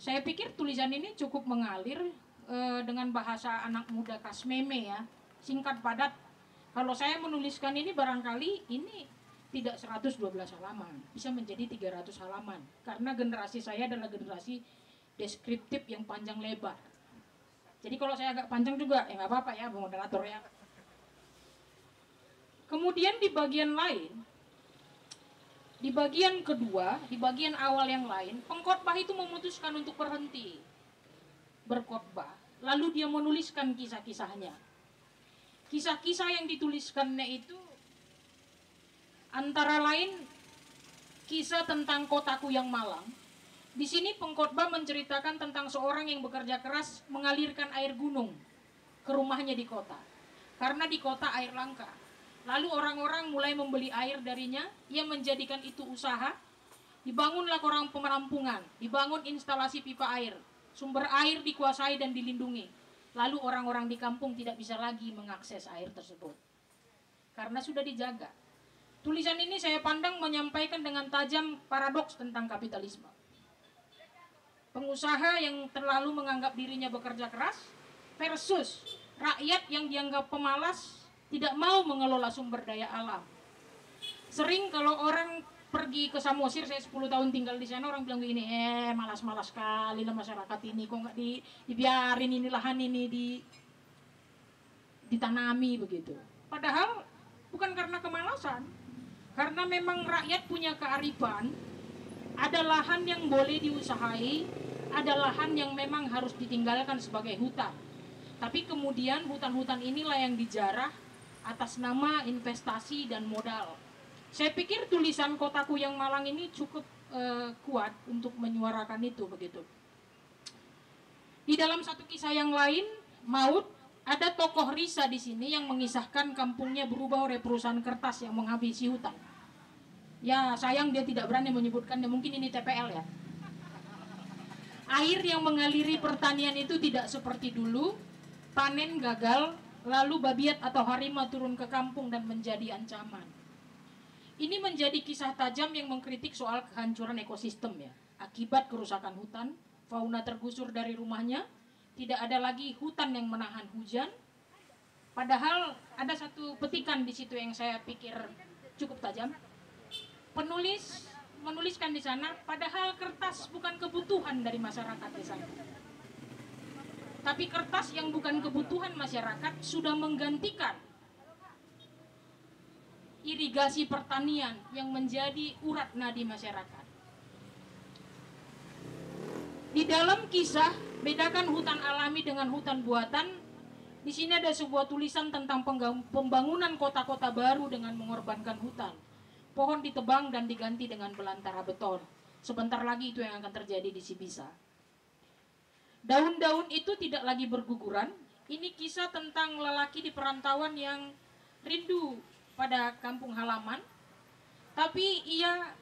Saya pikir tulisan ini cukup mengalir dengan bahasa anak muda kasmeme ya, singkat padat. Kalau saya menuliskan ini barangkali ini tidak 112 halaman, bisa menjadi 300 halaman. Karena generasi saya adalah generasi deskriptif yang panjang lebar. Jadi kalau saya agak panjang juga, ya nggak apa-apa ya, Bung Moderator ya. Kemudian di bagian lain, di bagian kedua, di bagian awal yang lain, pengkhotbah itu memutuskan untuk berhenti berkhotbah. Lalu dia menuliskan kisah-kisahnya. Kisah-kisah yang dituliskannya itu antara lain kisah tentang kotaku yang malang. Di sini pengkhotbah menceritakan tentang seorang yang bekerja keras mengalirkan air gunung ke rumahnya di kota. Karena di kota air langka. Lalu orang-orang mulai membeli air darinya, ia menjadikan itu usaha. Dibangunlah orang penampungan, dibangun instalasi pipa air. Sumber air dikuasai dan dilindungi. Lalu orang-orang di kampung tidak bisa lagi mengakses air tersebut. Karena sudah dijaga. Tulisan ini saya pandang menyampaikan dengan tajam paradoks tentang kapitalisme. Pengusaha yang terlalu menganggap dirinya bekerja keras versus rakyat yang dianggap pemalas, tidak mau mengelola sumber daya alam. Sering kalau orang pergi ke Samosir, saya 10 tahun tinggal di sana, orang bilang begini, malas-malas sekali lah masyarakat ini, kok nggak dibiarin ini lahan ini ditanami begitu. Padahal bukan karena kemalasan, karena memang rakyat punya kearifan, ada lahan yang boleh diusahai, ada lahan yang memang harus ditinggalkan sebagai hutan. Tapi kemudian hutan-hutan inilah yang dijarah atas nama investasi dan modal. Saya pikir tulisan Kotaku yang Malang ini cukup kuat untuk menyuarakan itu begitu. Di dalam satu kisah yang lain, Maut, ada tokoh Risa di sini yang mengisahkan kampungnya berubah oleh perusahaan kertas yang menghabisi hutan. Ya sayang dia tidak berani menyebutkannya, mungkin ini TPL ya. Air yang mengaliri pertanian itu tidak seperti dulu, panen gagal, lalu babiat atau harimau turun ke kampung dan menjadi ancaman. Ini menjadi kisah tajam yang mengkritik soal kehancuran ekosistem ya. Akibat kerusakan hutan, fauna tergusur dari rumahnya, tidak ada lagi hutan yang menahan hujan. Padahal ada satu petikan di situ yang saya pikir cukup tajam. Penulis menuliskan di sana, padahal kertas bukan kebutuhan dari masyarakat di sana. Tapi kertas yang bukan kebutuhan masyarakat sudah menggantikan irigasi pertanian yang menjadi urat nadi masyarakat. Di dalam kisah bedakan hutan alami dengan hutan buatan, di sini ada sebuah tulisan tentang pembangunan kota-kota baru dengan mengorbankan hutan. Pohon ditebang dan diganti dengan belantara beton. Sebentar lagi itu yang akan terjadi di Sibisa. Daun-daun itu tidak lagi berguguran. Ini kisah tentang lelaki di perantauan yang rindu pada kampung halaman, tapi ia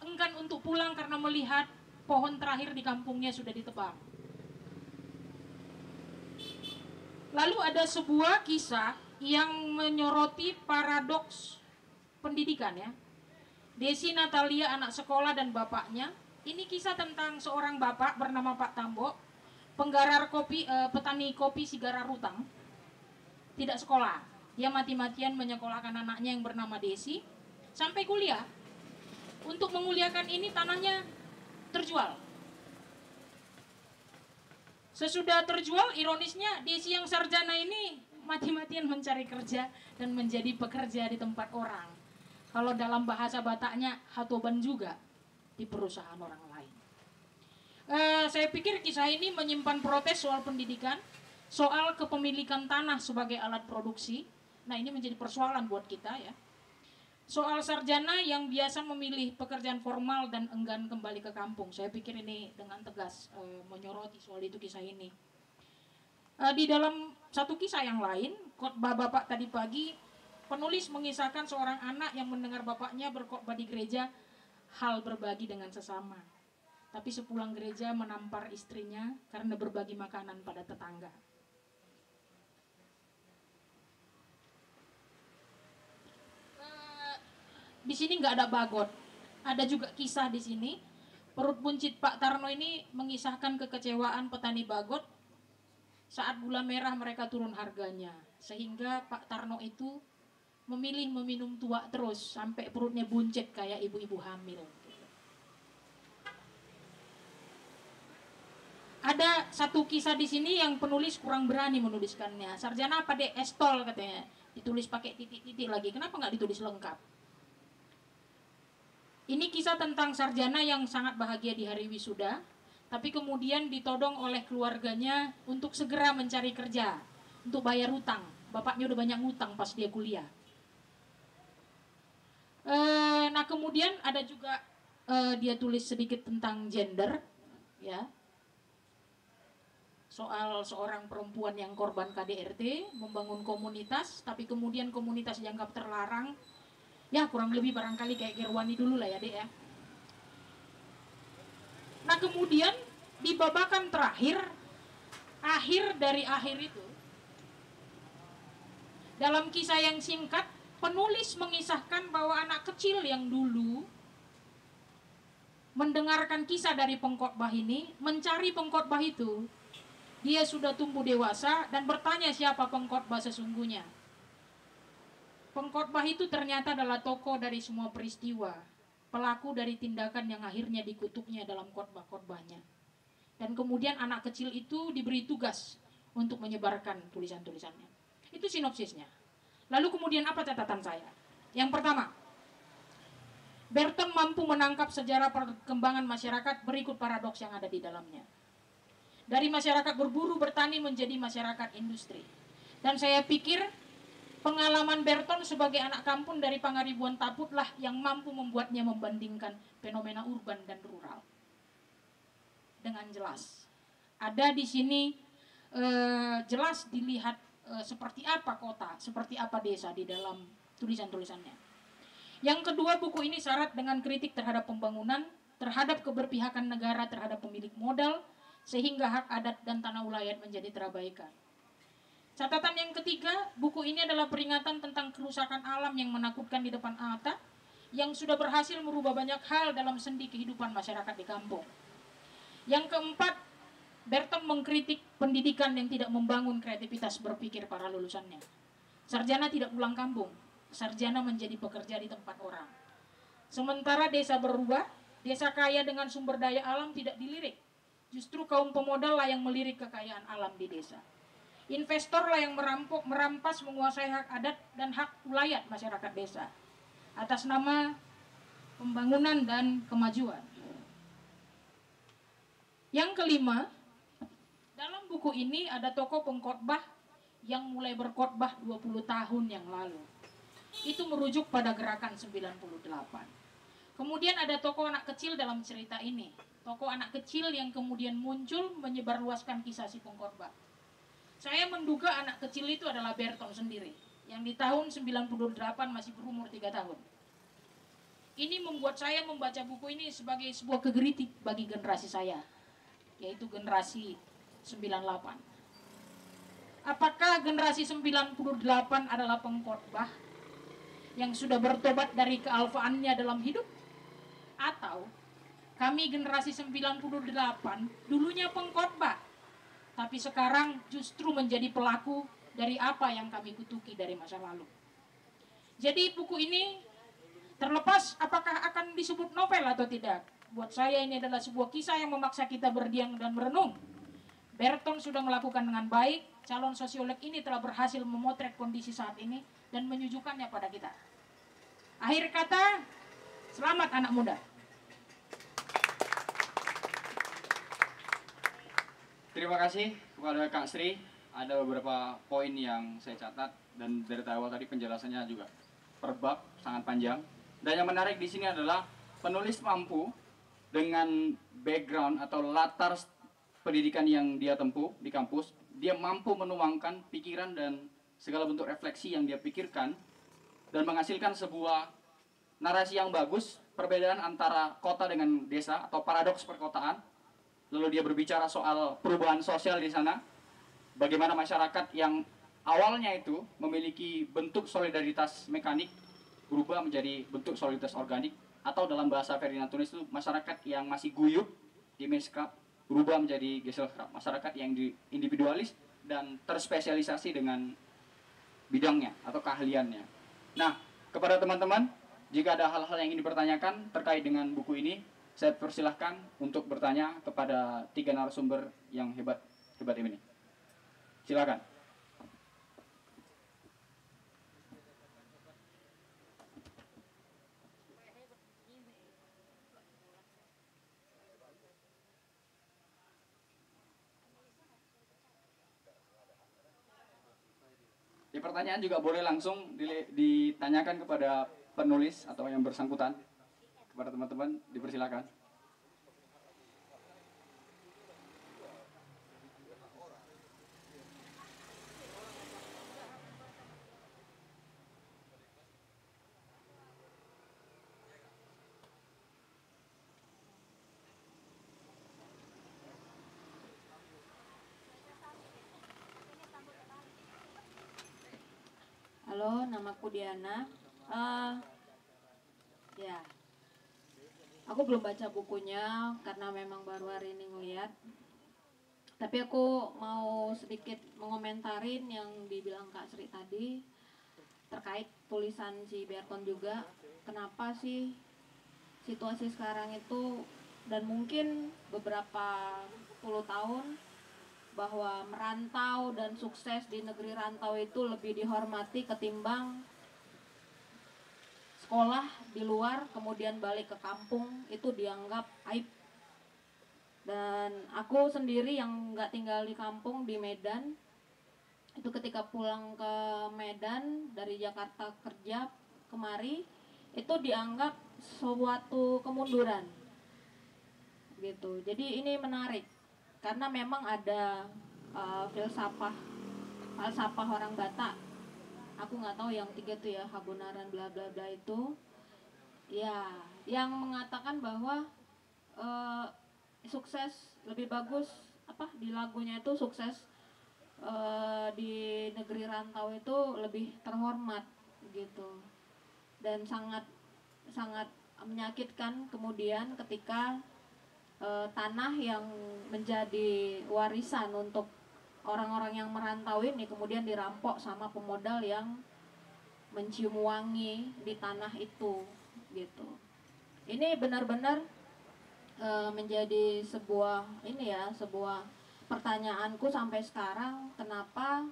enggan untuk pulang karena melihat pohon terakhir di kampungnya sudah ditebang. Lalu ada sebuah kisah yang menyoroti paradoks pendidikan ya. Desi Natalia, anak sekolah dan bapaknya. Ini kisah tentang seorang bapak bernama Pak Tambo, penggarar kopi, petani kopi Sigara Rutang. Tidak sekolah, dia mati-matian menyekolahkan anaknya yang bernama Desi sampai kuliah. Untuk menguliakan ini tanahnya terjual. Sesudah terjual, ironisnya Desi yang sarjana ini mati-matian mencari kerja dan menjadi pekerja di tempat orang. Kalau dalam bahasa Bataknya, hatoban juga di perusahaan orang lain. Saya pikir kisah ini menyimpan protes soal pendidikan, soal kepemilikan tanah sebagai alat produksi. Nah ini menjadi persoalan buat kita ya. Soal sarjana yang biasa memilih pekerjaan formal dan enggan kembali ke kampung. Saya pikir ini dengan tegas menyoroti soal itu kisah ini. Di dalam satu kisah yang lain, khotbah Bapak tadi pagi, penulis mengisahkan seorang anak yang mendengar bapaknya berkhotbah di gereja, hal berbagi dengan sesama. Tapi sepulang gereja menampar istrinya karena berbagi makanan pada tetangga. Di sini nggak ada bagot, ada juga kisah di sini. Perut buncit Pak Tarno ini mengisahkan kekecewaan petani Bagot saat gula merah mereka turun harganya. Sehingga Pak Tarno itu memilih meminum tua terus sampai perutnya buncit kayak ibu-ibu hamil. Ada satu kisah di sini yang penulis kurang berani menuliskannya. Sarjana apa deh? Estol katanya. Ditulis pakai titik-titik lagi. Kenapa nggak ditulis lengkap? Ini kisah tentang sarjana yang sangat bahagia di hari wisuda, tapi kemudian ditodong oleh keluarganya untuk segera mencari kerja, untuk bayar hutang. Bapaknya udah banyak hutang pas dia kuliah. Nah kemudian ada juga dia tulis sedikit tentang gender, ya. Soal seorang perempuan yang korban KDRT, membangun komunitas, tapi kemudian komunitas dianggap terlarang. Ya kurang lebih barangkali kayak Gerwani dulu lah ya dek ya. Nah kemudian di babakan terakhir, akhir dari akhir itu, dalam kisah yang singkat, penulis mengisahkan bahwa anak kecil yang dulu mendengarkan kisah dari pengkhotbah ini, mencari pengkhotbah itu. Dia sudah tumbuh dewasa dan bertanya siapa pengkhotbah sesungguhnya. Pengkhotbah itu ternyata adalah tokoh dari semua peristiwa, pelaku dari tindakan yang akhirnya dikutuknya dalam khotbah-khotbahnya. Dan kemudian anak kecil itu diberi tugas untuk menyebarkan tulisan-tulisannya. Itu sinopsisnya. Lalu kemudian apa catatan saya? Yang pertama, Berton mampu menangkap sejarah perkembangan masyarakat berikut paradoks yang ada di dalamnya. Dari masyarakat berburu bertani menjadi masyarakat industri. Dan saya pikir pengalaman Berton sebagai anak kampung dari Pangaribuan Taput lah yang mampu membuatnya membandingkan fenomena urban dan rural. Dengan jelas. Ada di sini jelas dilihat seperti apa kota, seperti apa desa di dalam tulisan-tulisannya. Yang kedua, buku ini syarat dengan kritik terhadap pembangunan, terhadap keberpihakan negara terhadap pemilik modal, sehingga hak adat dan tanah ulayat menjadi terabaikan. Catatan yang ketiga, buku ini adalah peringatan tentang kerusakan alam yang menakutkan di depan mata, yang sudah berhasil merubah banyak hal dalam sendi kehidupan masyarakat di kampung. Yang keempat, Berton mengkritik pendidikan yang tidak membangun kreativitas berpikir para lulusannya. Sarjana tidak pulang kampung, sarjana menjadi pekerja di tempat orang. Sementara desa berubah, desa kaya dengan sumber daya alam tidak dilirik. Justru kaum pemodal lah yang melirik kekayaan alam di desa. Investor lah yang merampas, menguasai hak adat dan hak ulayat masyarakat desa atas nama pembangunan dan kemajuan. Yang kelima, dalam buku ini ada tokoh pengkhotbah yang mulai berkhotbah 20 tahun yang lalu. Itu merujuk pada gerakan 98. Kemudian ada tokoh anak kecil dalam cerita ini. Tokoh anak kecil yang kemudian muncul menyebarluaskan kisah si pengkhotbah. Saya menduga anak kecil itu adalah Berton sendiri, yang di tahun 98 masih berumur 3 tahun. Ini membuat saya membaca buku ini sebagai sebuah kegeritik bagi generasi saya, yaitu generasi 98. Apakah generasi 98 adalah pengkhotbah yang sudah bertobat dari kealfaannya dalam hidup? Atau kami generasi 98 dulunya pengkhotbah, tapi sekarang justru menjadi pelaku dari apa yang kami kutuki dari masa lalu. Jadi buku ini terlepas apakah akan disebut novel atau tidak, buat saya ini adalah sebuah kisah yang memaksa kita berdiam dan merenung. Berton sudah melakukan dengan baik, calon sosiolog ini telah berhasil memotret kondisi saat ini dan menyuguhkannya pada kita. Akhir kata, selamat anak muda. Terima kasih kepada Kak Sri. Ada beberapa poin yang saya catat dan dari awal tadi penjelasannya juga per bab sangat panjang. Dan yang menarik di sini adalah penulis mampu dengan background atau latar pendidikan yang dia tempuh di kampus, dia mampu menuangkan pikiran dan segala bentuk refleksi yang dia pikirkan dan menghasilkan sebuah narasi yang bagus, perbedaan antara kota dengan desa atau paradoks perkotaan. Lalu dia berbicara soal perubahan sosial di sana, bagaimana masyarakat yang awalnya itu memiliki bentuk solidaritas mekanik berubah menjadi bentuk solidaritas organik, atau dalam bahasa Ferdinand Tunis itu masyarakat yang masih guyup, dimensikrap, berubah menjadi Gesellschaft, masyarakat yang individualis dan terspesialisasi dengan bidangnya atau keahliannya. Nah, kepada teman-teman, jika ada hal-hal yang ingin dipertanyakan terkait dengan buku ini, saya persilahkan untuk bertanya kepada 3 narasumber yang hebat ini. Silakan. Di pertanyaan juga boleh langsung ditanyakan kepada penulis atau yang bersangkutan. Kepada teman-teman, dipersilakan. Halo, namaku Diana. Ya, aku belum baca bukunya karena memang baru hari ini ngeliat. Tapi aku mau sedikit mengomentarin yang dibilang Kak Sri tadi terkait tulisan si Berton juga. Kenapa sih situasi sekarang itu dan mungkin beberapa puluh tahun bahwa merantau dan sukses di negeri rantau itu lebih dihormati ketimbang sekolah di luar kemudian balik ke kampung itu dianggap aib. Dan aku sendiri yang nggak tinggal di kampung di Medan, itu ketika pulang ke Medan dari Jakarta kerja kemari itu dianggap suatu kemunduran gitu. Jadi ini menarik karena memang ada falsafah orang Batak. Aku nggak tahu yang 3 tuh ya, Habonaran bla bla bla itu ya, yang mengatakan bahwa sukses lebih bagus apa di lagunya itu sukses di negeri rantau itu lebih terhormat gitu. Dan sangat sangat menyakitkan kemudian ketika tanah yang menjadi warisan untuk orang-orang yang merantau ini kemudian dirampok sama pemodal yang mencium wangi di tanah itu gitu. Ini benar-benar menjadi sebuah pertanyaanku sampai sekarang, kenapa